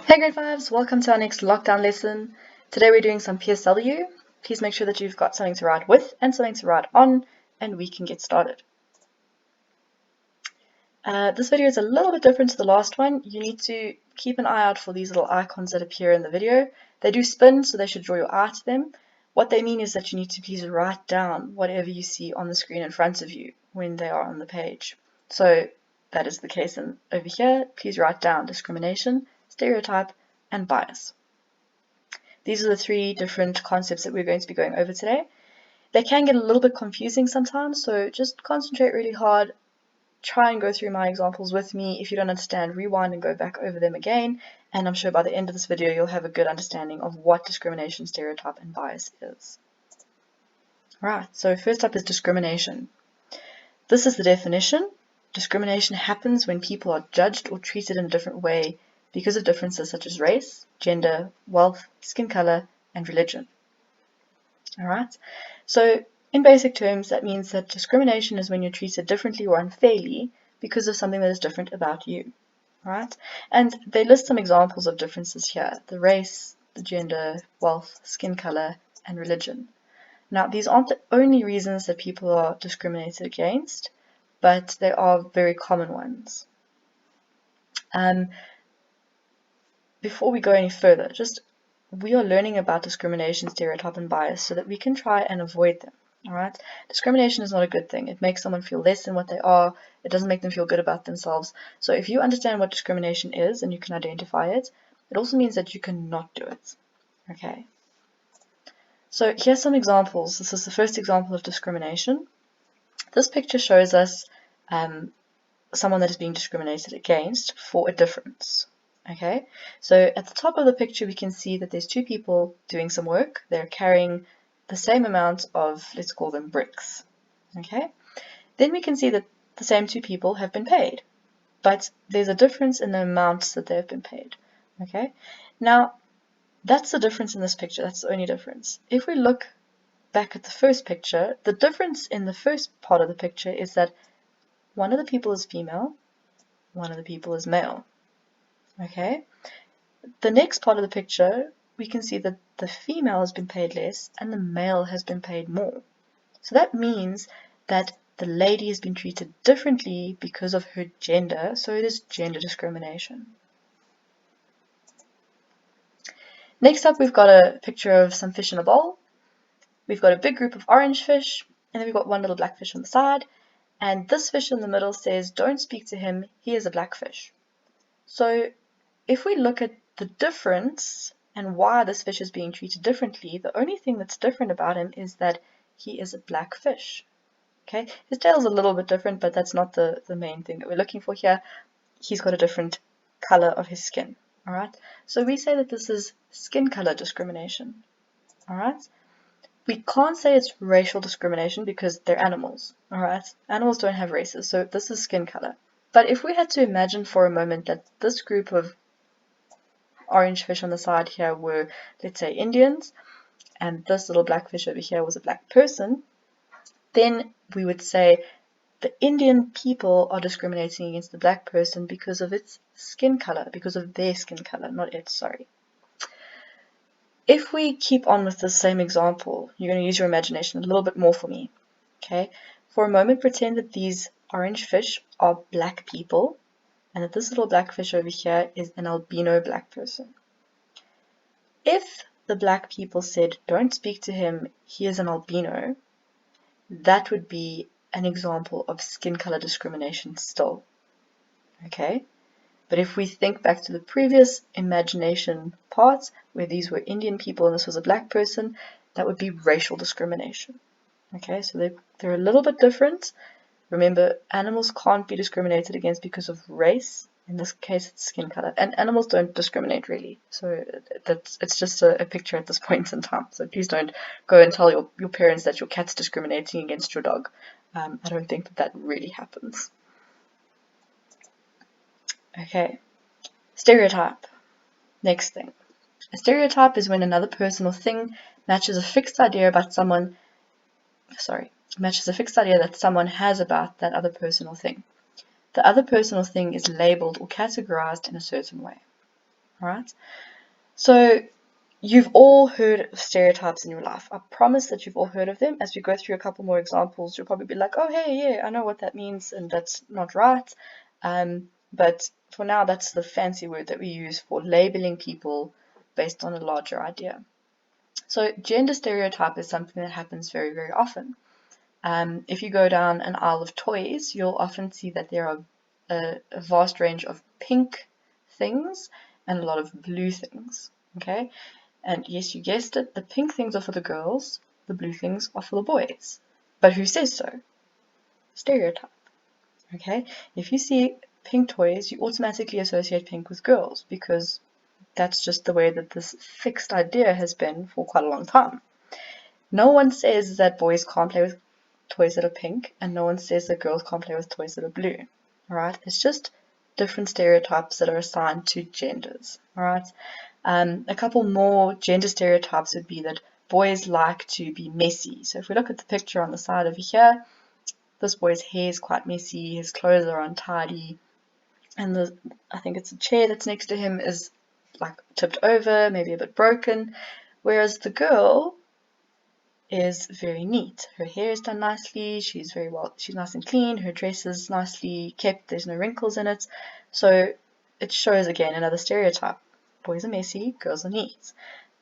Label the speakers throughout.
Speaker 1: Hey grade 5s, welcome to our next lockdown lesson. Today we're doing some PSW. Please make sure that you've got something to write with and something to write on, and we can get started. This video is a little bit different to the last one. You need to keep an eye out for these little icons that appear in the video. They do spin, so they should draw your eye to them. What they mean is that you need to please write down whatever you see on the screen in front of you when they are on the page. So that is the case over here. Please write down discrimination, stereotype, and bias. These are the three different concepts that we're going to be going over today. They can get a little bit confusing sometimes, so just concentrate really hard. Try and go through my examples with me. If you don't understand, rewind and go back over them again, and I'm sure by the end of this video you'll have a good understanding of what discrimination, stereotype, and bias is. Right, so first up is discrimination. This is the definition. Discrimination happens when people are judged or treated in a different way because of differences such as race, gender, wealth, skin color, and religion. Alright, so in basic terms, that means that discrimination is when you're treated differently or unfairly because of something that is different about you. Alright, and they list some examples of differences here: the race, the gender, wealth, skin color, and religion. Now, these aren't the only reasons that people are discriminated against, but they are very common ones. Before we go any further, we are learning about discrimination, stereotype, and bias so that we can try and avoid them. Alright? Discrimination is not a good thing. It makes someone feel less than what they are. It doesn't make them feel good about themselves. So if you understand what discrimination is and you can identify it, it also means that you cannot do it. Okay? So here's some examples. This is the first example of discrimination. This picture shows us someone that is being discriminated against for a difference. Okay, so at the top of the picture we can see that there's two people doing some work. They're carrying the same amount of, let's call them bricks. Okay, then we can see that the same two people have been paid, but there's a difference in the amounts that they've been paid. Okay, now that's the difference in this picture. That's the only difference. If we look back at the first picture, the difference in the first part of the picture is that one of the people is female, one of the people is male. Okay, the next part of the picture, we can see that the female has been paid less and the male has been paid more. So that means that the lady has been treated differently because of her gender, so it is gender discrimination. Next up, we've got a picture of some fish in a bowl. We've got a big group of orange fish, and then we've got one little black fish on the side, and this fish in the middle says, "Don't speak to him, he is a black fish." So if we look at the difference and why this fish is being treated differently, the only thing that's different about him is that he is a black fish. Okay, his tail is a little bit different, but that's not the main thing that we're looking for here. He's got a different color of his skin. Alright, so we say that this is skin color discrimination. Alright, we can't say it's racial discrimination because they're animals. Alright, animals don't have races, so this is skin color. But if we had to imagine for a moment that this group of orange fish on the side here were, let's say, Indians, and this little black fish over here was a black person, then we would say the Indian people are discriminating against the black person because of its skin color, because of their skin color, not its, sorry. If we keep on with the same example, you're going to use your imagination a little bit more for me. Okay, for a moment, pretend that these orange fish are black people, and that this little black fish over here is an albino black person. If the black people said, "Don't speak to him, he is an albino," that would be an example of skin color discrimination still. Okay? But if we think back to the previous imagination parts, where these were Indian people and this was a black person, that would be racial discrimination. Okay, so they're a little bit different. Remember, animals can't be discriminated against because of race. In this case, it's skin color. And animals don't discriminate, really. So it's just a picture at this point in time. So please don't go and tell your parents that your cat's discriminating against your dog. I don't think that really happens. Okay. Stereotype. Next thing. A stereotype is when another person or thing matches a fixed idea that someone has about that other person or thing. The other person or thing is labeled or categorized in a certain way. Alright? So you've all heard of stereotypes in your life. I promise that you've all heard of them. As we go through a couple more examples, you'll probably be like, oh, hey, yeah, I know what that means, and that's not right. But for now, that's the fancy word that we use for labeling people based on a larger idea. So gender stereotype is something that happens very, very often. If you go down an aisle of toys, you'll often see that there are a vast range of pink things and a lot of blue things. Okay? And yes, you guessed it, the pink things are for the girls, the blue things are for the boys. But who says so? Stereotype. Okay? If you see pink toys, you automatically associate pink with girls because that's just the way that this fixed idea has been for quite a long time. No one says that boys can't play with toys that are pink, and no one says that girls can't play with toys that are blue. Alright? It's just different stereotypes that are assigned to genders. Alright? A couple more gender stereotypes would be that boys like to be messy. So if we look at the picture on the side over here, this boy's hair is quite messy, his clothes are untidy, and I think it's a chair that's next to him is like tipped over, maybe a bit broken, whereas the girl is very neat. Her hair is done nicely, she's nice and clean, her dress is nicely kept, there's no wrinkles in it. So it shows again another stereotype. Boys are messy, girls are neat.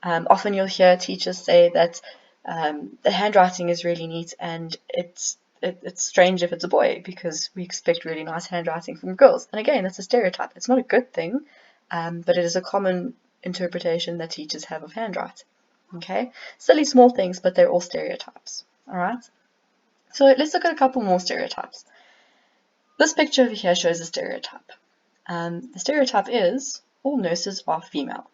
Speaker 1: Often you'll hear teachers say that the handwriting is really neat and it's strange if it's a boy because we expect really nice handwriting from girls. And again, that's a stereotype. It's not a good thing, but it is a common interpretation that teachers have of handwriting. Okay, silly small things, but they're all stereotypes. All right, so let's look at a couple more stereotypes. This picture over here shows a stereotype. The stereotype is all nurses are female.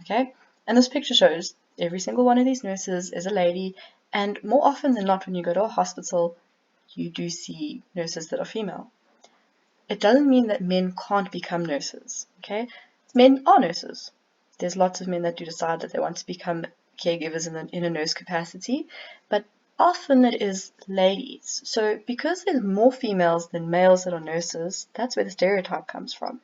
Speaker 1: Okay, and this picture shows every single one of these nurses is a lady, and more often than not, when you go to a hospital, you do see nurses that are female. It doesn't mean that men can't become nurses. Okay, men are nurses. There's lots of men that do decide that they want to become caregivers in a nurse capacity, but often it is ladies. So because there's more females than males that are nurses, that's where the stereotype comes from.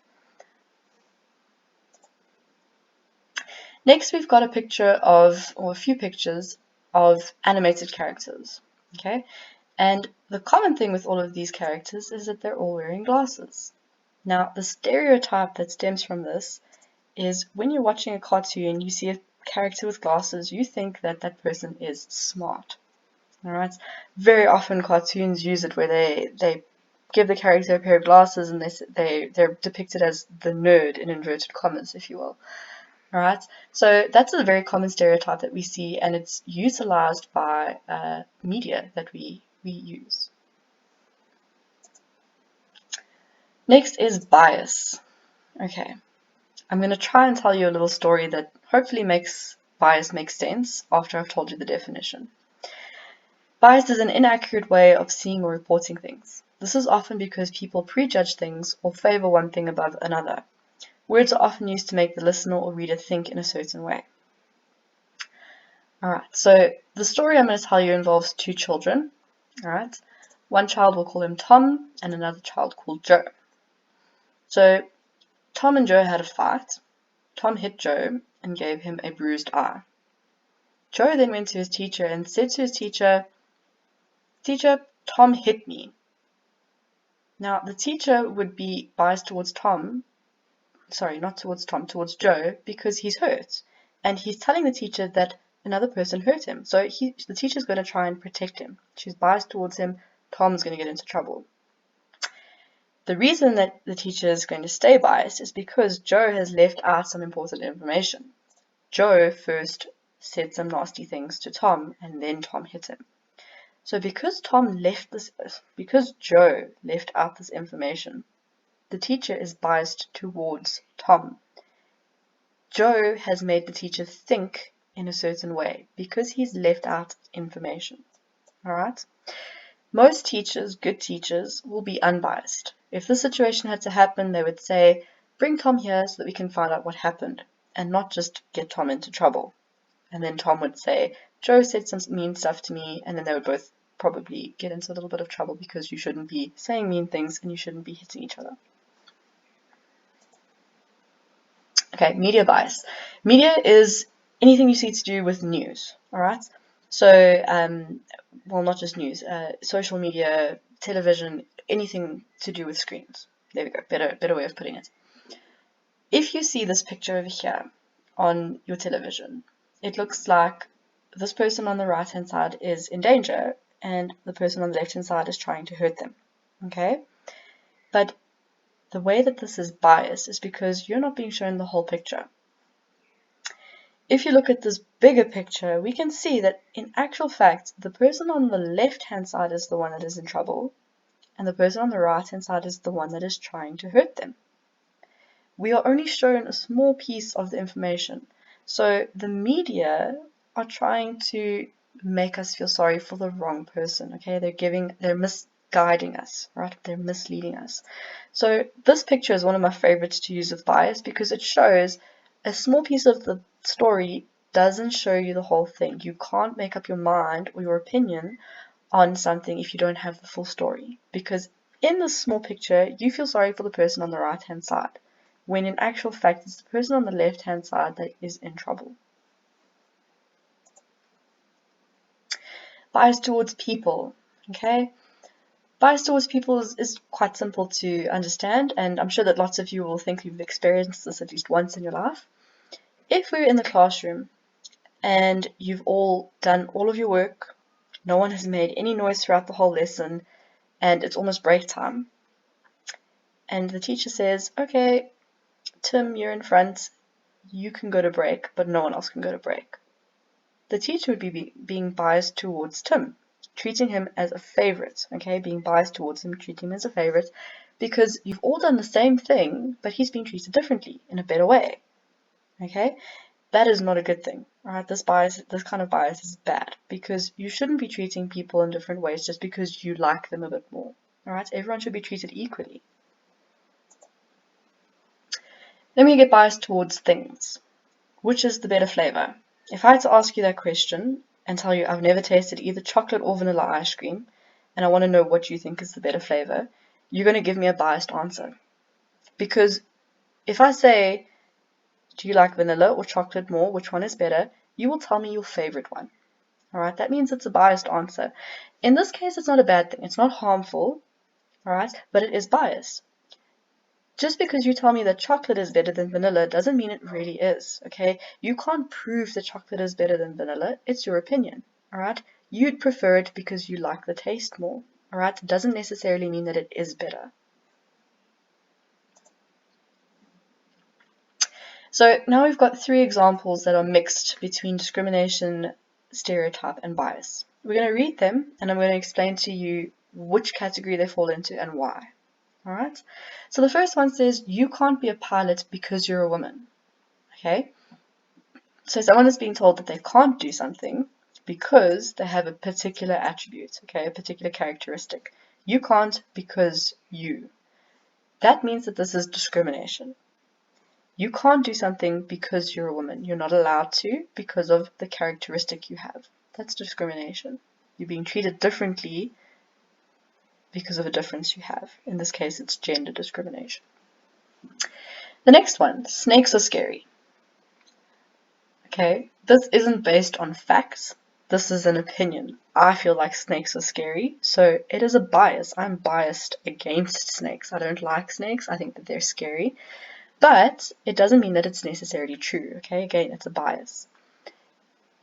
Speaker 1: Next, we've got a picture of, or a few pictures of animated characters. Okay, and the common thing with all of these characters is that they're all wearing glasses. Now, the stereotype that stems from this is when you're watching a cartoon, you see a character with glasses, you think that that person is smart. Alright? Very often cartoons use it where they give the character a pair of glasses and they're depicted as the nerd in inverted commas, if you will. Alright? So that's a very common stereotype that we see, and it's utilized by media that we use. Next is bias. Okay. I'm going to try and tell you a little story that hopefully makes bias make sense after I've told you the definition. Bias is an inaccurate way of seeing or reporting things. This is often because people prejudge things or favor one thing above another. Words are often used to make the listener or reader think in a certain way. Alright, so the story I'm going to tell you involves two children. Alright, one child, we'll call him Tom, and another child called Joe. So Tom and Joe had a fight. Tom hit Joe and gave him a bruised eye. Joe then went to his teacher and said to his teacher, "Teacher, Tom hit me." Now, the teacher would be biased towards Tom, sorry, not towards Tom, towards Joe, because he's hurt. And he's telling the teacher that another person hurt him. So the teacher's going to try and protect him. She's biased towards him. Tom's going to get into trouble. The reason that the teacher is going to stay biased is because Joe has left out some important information. Joe first said some nasty things to Tom, and then Tom hit him. So because Joe left out this information, the teacher is biased towards Tom. Joe has made the teacher think in a certain way because he's left out information. Alright? Most teachers, good teachers, will be unbiased. If this situation had to happen, they would say, "Bring Tom here so that we can find out what happened," and not just get Tom into trouble. And then Tom would say, "Joe said some mean stuff to me," and then they would both probably get into a little bit of trouble because you shouldn't be saying mean things and you shouldn't be hitting each other. Okay, media bias. Media is anything you see to do with news, all right? So, well, not just news, social media, television, anything to do with screens. There we go, better way of putting it. If you see this picture over here on your television, it looks like this person on the right-hand side is in danger and the person on the left-hand side is trying to hurt them, okay? But the way that this is biased is because you're not being shown the whole picture. If you look at this bigger picture, we can see that in actual fact, the person on the left-hand side is the one that is in trouble, and the person on the right-hand side is the one that is trying to hurt them. We are only shown a small piece of the information. So the media are trying to make us feel sorry for the wrong person, okay? They're misguiding us, right? They're misleading us. So this picture is one of my favorites to use with bias because it shows a small piece of the story doesn't show you the whole thing. You can't make up your mind or your opinion on something if you don't have the full story. Because in this small picture, you feel sorry for the person on the right-hand side, when in actual fact it's the person on the left-hand side that is in trouble. Bias towards people, okay? Bias towards people is quite simple to understand, and I'm sure that lots of you will think you've experienced this at least once in your life. If we're in the classroom and you've all done all of your work, no one has made any noise throughout the whole lesson, and it's almost break time, and the teacher says, okay, Tim, you're in front, you can go to break, but no one else can go to break. The teacher would be being biased towards Tim, treating him as a favorite, okay, being biased towards him, treating him as a favorite, because you've all done the same thing, but he's being treated differently, in a better way, okay? That is not a good thing, alright? This kind of bias is bad, because you shouldn't be treating people in different ways just because you like them a bit more, alright? Everyone should be treated equally. Then we get biased towards things. Which is the better flavor? If I had to ask you that question and tell you I've never tasted either chocolate or vanilla ice cream, and I want to know what you think is the better flavor, you're going to give me a biased answer. Because if I say, do you like vanilla or chocolate more, which one is better, you will tell me your favorite one. Alright, that means it's a biased answer. In this case, it's not a bad thing. It's not harmful, alright, but it is biased. Just because you tell me that chocolate is better than vanilla doesn't mean it really is, okay? You can't prove that chocolate is better than vanilla. It's your opinion, alright? You'd prefer it because you like the taste more, alright? It doesn't necessarily mean that it is better. So now we've got 3 examples that are mixed between discrimination, stereotype, and bias. We're going to read them, and I'm going to explain to you which category they fall into and why. Alright, so the first one says you can't be a pilot because you're a woman. Okay, so someone is being told that they can't do something because they have a particular attribute, okay, a particular characteristic. You can't because you. That means that this is discrimination. You can't do something because you're a woman. You're not allowed to because of the characteristic you have. That's discrimination. You're being treated differently because of a difference you have. In this case, it's gender discrimination. The next one, snakes are scary. Okay, this isn't based on facts. This is an opinion. I feel like snakes are scary, so it is a bias. I'm biased against snakes. I don't like snakes. I think that they're scary. But it doesn't mean that it's necessarily true, okay? Again, it's a bias.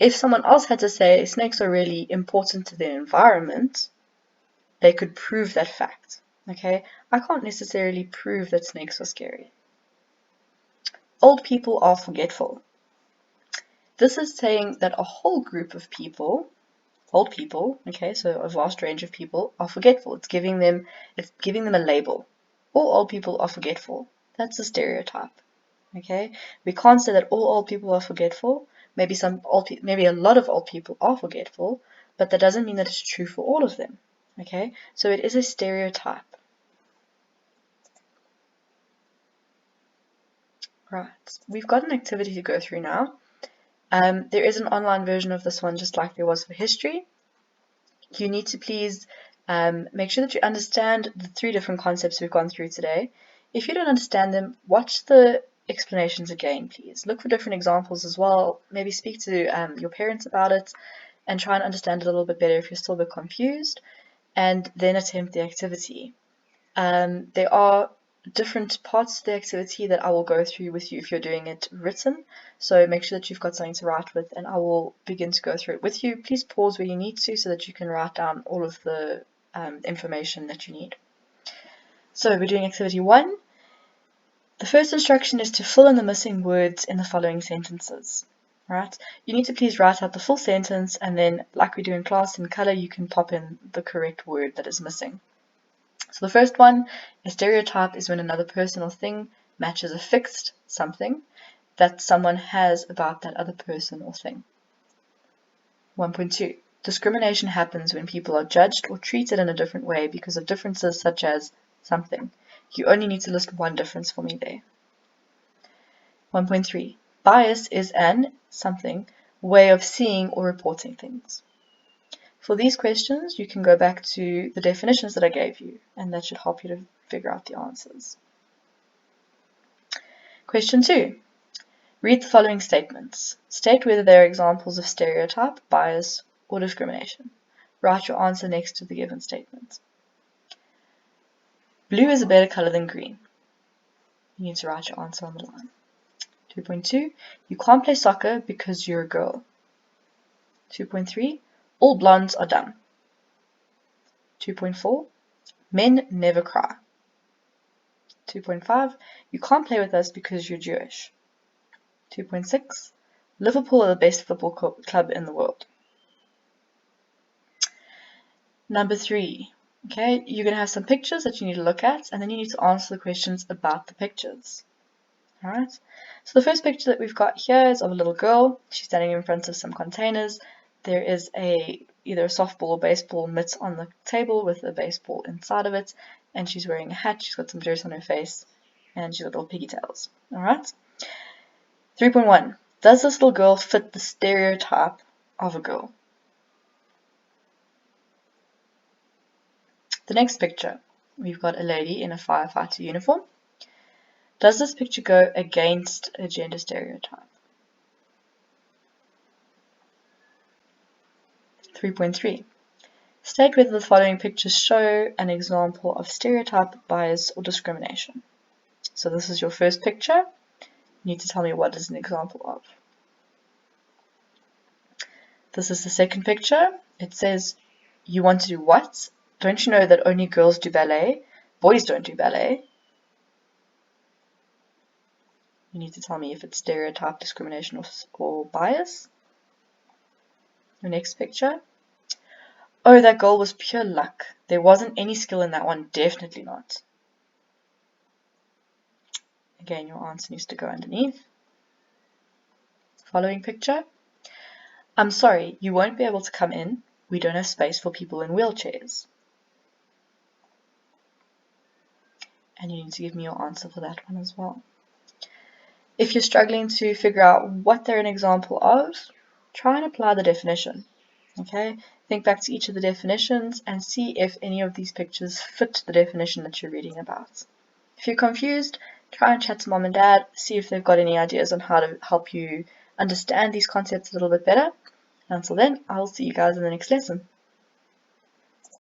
Speaker 1: If someone else had to say snakes are really important to their environment, they could prove that fact, okay? I can't necessarily prove that snakes are scary. Old people are forgetful. This is saying that a whole group of people, old people, okay, so a vast range of people, are forgetful. It's giving them a label. All old people are forgetful. That's a stereotype, okay? We can't say that all old people are forgetful. Maybe maybe a lot of old people are forgetful, but that doesn't mean that it's true for all of them, okay? So it is a stereotype. Right, we've got an activity to go through now. There is an online version of this one just like there was for history. You need to please make sure that you understand the 3 different concepts we've gone through today. If you don't understand them, watch the explanations again, please. Look for different examples as well. Maybe speak to your parents about it and try and understand it a little bit better if you're still a bit confused, and then attempt the activity. There are different parts of the activity that I will go through with you if you're doing it written, so make sure that you've got something to write with, and I will begin to go through it with you. Please pause where you need to so that you can write down all of the information that you need. So we're doing activity 1. The first instruction is to fill in the missing words in the following sentences. Right? You need to please write out the full sentence, and then, like we do in class in colour, you can pop in the correct word that is missing. So the first one, a stereotype is when another person or thing matches a fixed something that someone has about that other person or thing. 1.2. Discrimination happens when people are judged or treated in a different way because of differences such as something. You only need to list one difference for me there. 1.3. Bias is an something way of seeing or reporting things. For these questions, you can go back to the definitions that I gave you, and that should help you to figure out the answers. Question 2. Read the following statements. State whether they are examples of stereotype, bias, or discrimination. Write your answer next to the given statement. Blue is a better color than green. You need to write your answer on the line. 2.2. You can't play soccer because you're a girl. 2.3. All blondes are dumb. 2.4. Men never cry. 2.5. You can't play with us because you're Jewish. 2.6. Liverpool are the best football club in the world. Number 3. Okay, you're going to have some pictures that you need to look at, and then you need to answer the questions about the pictures. Alright, so the first picture that we've got here is of a little girl. She's standing in front of some containers. There is either a softball or baseball mitt on the table with a baseball inside of it, and she's wearing a hat. She's got some dirt on her face, and she's got little piggy tails. Alright. 3.1. Does this little girl fit the stereotype of a girl? The next picture, we've got a lady in a firefighter uniform. Does this picture go against a gender stereotype? 3.3. State whether the following pictures show an example of stereotype, bias, or discrimination. So this is your first picture. You need to tell me what is an example of. This is the second picture. It says, you want to do what? Don't you know that only girls do ballet? Boys don't do ballet. You need to tell me if it's stereotype, discrimination, or bias. The next picture. Oh, that goal was pure luck. There wasn't any skill in that one. Definitely not. Again, your answer needs to go underneath. Following picture. I'm sorry, you won't be able to come in. We don't have space for people in wheelchairs. And you need to give me your answer for that one as well. If you're struggling to figure out what they're an example of, try and apply the definition. Okay, think back to each of the definitions and see if any of these pictures fit the definition that you're reading about. If you're confused, try and chat to mom and dad, see if they've got any ideas on how to help you understand these concepts a little bit better. Until then, I'll see you guys in the next lesson.